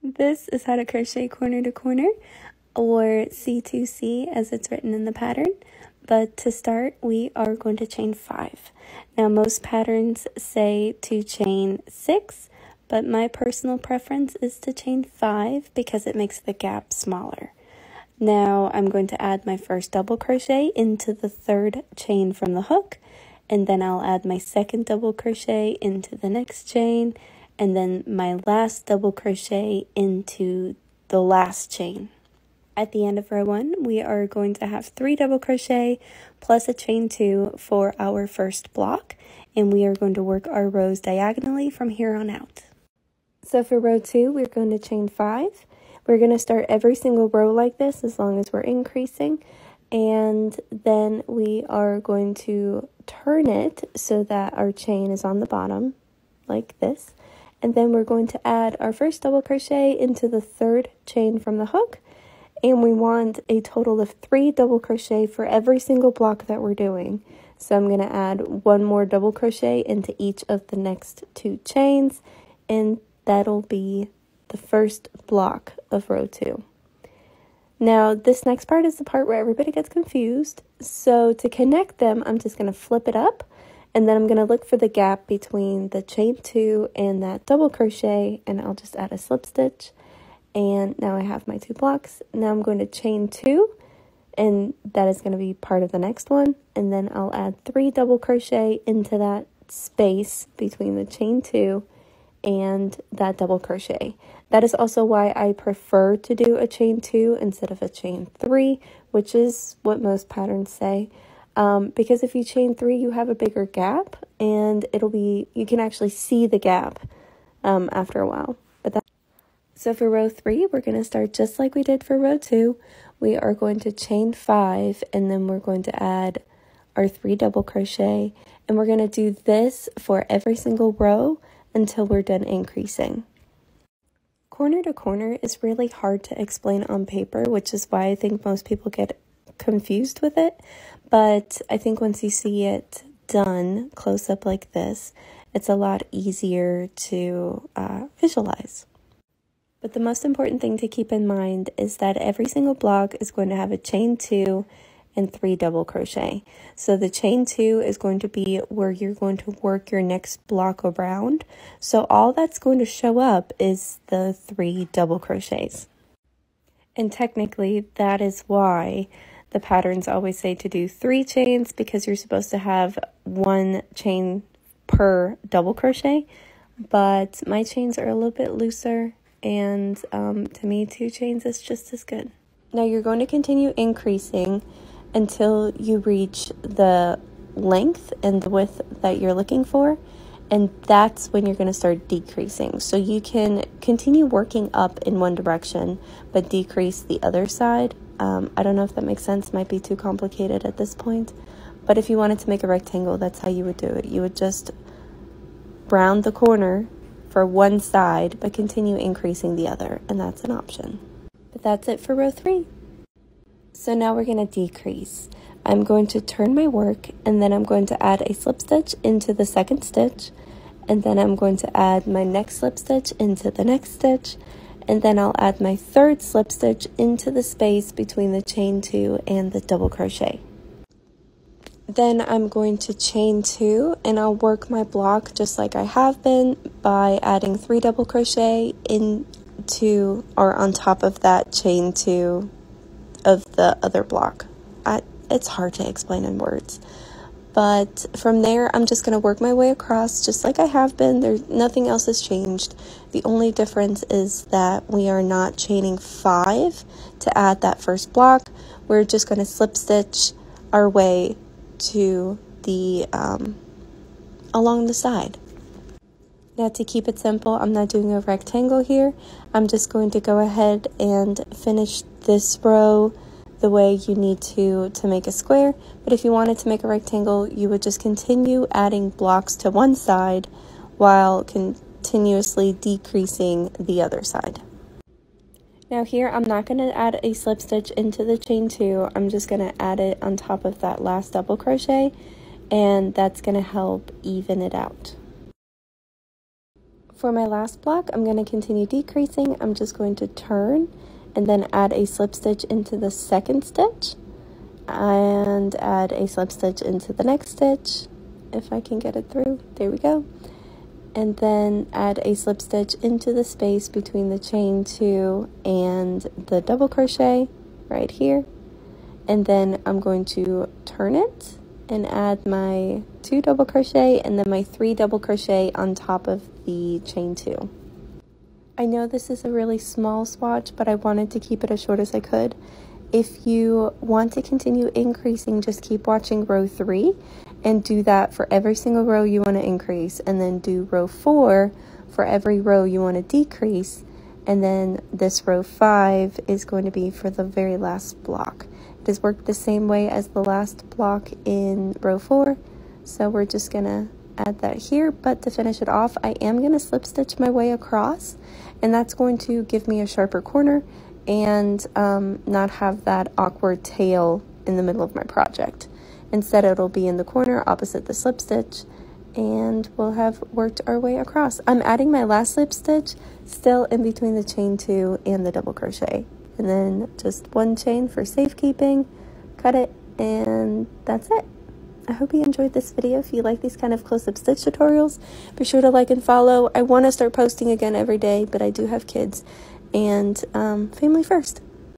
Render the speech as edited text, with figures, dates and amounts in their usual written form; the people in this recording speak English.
This is how to crochet corner to corner, or C2C as it's written in the pattern. But to start, we are going to chain 5. Now most patterns say to chain 6, but my personal preference is to chain 5 because it makes the gap smaller. Now I'm going to add my first double crochet into the third chain from the hook, and then I'll add my second double crochet into the next chain, and then my last double crochet into the last chain. At the end of row 1, we are going to have 3 double crochet plus a chain 2 for our first block, and we are going to work our rows diagonally from here on out. So for row 2, we're going to chain 5. We're going to start every single row like this as long as we're increasing, and then we are going to turn it so that our chain is on the bottom like this, and then we're going to add our first double crochet into the third chain from the hook, and we want a total of 3 double crochet for every single block that we're doing. So I'm going to add 1 more double crochet into each of the next 2 chains, and that'll be the first block of row 2. Now this next part is the part where everybody gets confused. So to connect them, I'm just going to flip it up, and then I'm going to look for the gap between the chain 2 and that double crochet, and I'll just add a slip stitch. And now I have my 2 blocks. Now I'm going to chain 2, and that is going to be part of the next one, and then I'll add 3 double crochet into that space between the chain 2 and that double crochet. That is also why I prefer to do a chain 2 instead of a chain 3, which is what most patterns say, because if you chain 3, you have a bigger gap, and you can actually see the gap after a while. So for row 3, we're going to start just like we did for row 2. We are going to chain 5, and then we're going to add our 3 double crochet, and we're going to do this for every single row until we're done increasing. Corner to corner is really hard to explain on paper, which is why I think most people get confused with it, but I think once you see it done close up like this, it's a lot easier to visualize. But the most important thing to keep in mind is that every single block is going to have a chain 2 and 3 double crochet. So the chain 2 is going to be where you're going to work your next block around. So all that's going to show up is the 3 double crochets. And technically that is why the patterns always say to do 3 chains, because you're supposed to have 1 chain per double crochet. But my chains are a little bit looser, and to me 2 chains is just as good. Now you're going to continue increasing until you reach the length and the width that you're looking for, and that's when you're going to start decreasing. So you can continue working up in one direction but decrease the other side. I don't know if that makes sense, might be too complicated at this point, but if you wanted to make a rectangle, that's how you would do it. You would just round the corner for one side but continue increasing the other, and that's an option. But that's it for row 3. So now we're going to decrease. I'm going to turn my work, and then I'm going to add a slip stitch into the second stitch, and then I'm going to add my next slip stitch into the next stitch, and then I'll add my third slip stitch into the space between the chain 2 and the double crochet. Then I'm going to chain 2, and I'll work my block just like I have been by adding 3 double crochet into or on top of that chain 2 of the other block. It's hard to explain in words, but from there I'm just going to work my way across just like I have been. Nothing else has changed. The only difference is that we are not chaining 5 to add that first block. We're just going to slip stitch our way to the along the side. Now to keep it simple, I'm not doing a rectangle here. I'm just going to go ahead and finish this row the way you need to make a square. But if you wanted to make a rectangle, you would just continue adding blocks to one side while continuously decreasing the other side. Now here, I'm not going to add a slip stitch into the chain 2. I'm just going to add it on top of that last double crochet, and that's going to help even it out. For my last block, I'm going to continue decreasing. I'm just going to turn and then add a slip stitch into the second stitch and add a slip stitch into the next stitch, if I can get it through. There we go. And then add a slip stitch into the space between the chain 2 and the double crochet right here. And then I'm going to turn it and add my 2 double crochet and then my 3 double crochet on top of the chain 2. I know this is a really small swatch, but I wanted to keep it as short as I could. If you want to continue increasing, just keep watching row 3 and do that for every single row you want to increase, and then do row 4 for every row you want to decrease, and then this row 5 is going to be for the very last block. It has worked the same way as the last block in row 4, so we're just gonna add that here. But to finish it off, I am gonna slip stitch my way across, and that's going to give me a sharper corner and not have that awkward tail in the middle of my project. Instead, it'll be in the corner opposite the slip stitch, and we'll have worked our way across. I'm adding my last slip stitch still in between the chain 2 and the double crochet, and then just 1 chain for safekeeping, cut it, and that's it. I hope you enjoyed this video. If you like these kind of close-up stitch tutorials, be sure to like and follow. I want to start posting again every day, but I do have kids, and family first.